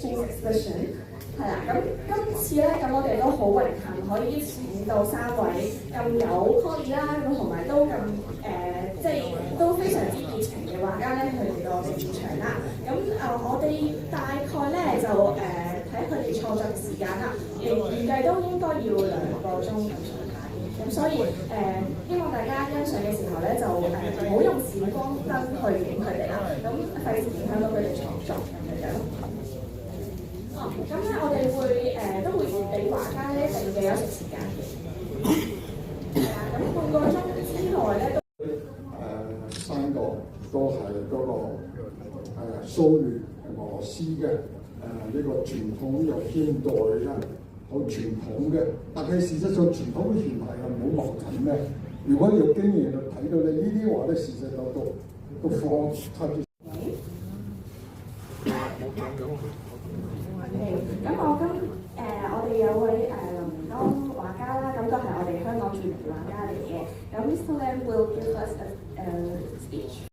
full expression。係啦，咁今次咧，咁我哋都好榮幸可以邀請到3位咁有 quality 啦，咁同埋都咁即係都非常之熱情嘅畫家咧，去嚟到我哋現場啦。咁我哋大概咧就睇佢哋創作嘅時間啦，預計都應該要2個鐘咁上下。咁所以希望大家欣賞嘅時候咧，就唔好用閃光燈去影佢哋啦，咁費事影響到佢哋創作咁樣。咁咧，我哋會都會俾畫家咧一定嘅休息時間嘅。係啊，咁半個鐘之內咧都3個都係嗰個蘇聯俄羅斯嘅呢個傳統又現代啦，好傳統嘅。但係事實上傳統嘅傳統係冇矛盾嘅。如果有經驗就睇到咧，呢啲畫咧事實上都放差啲。咁我哋有位林剛畫家啦，咁都係我哋香港著名畫家嚟嘅。咁 Mr. Lam will give us a speech.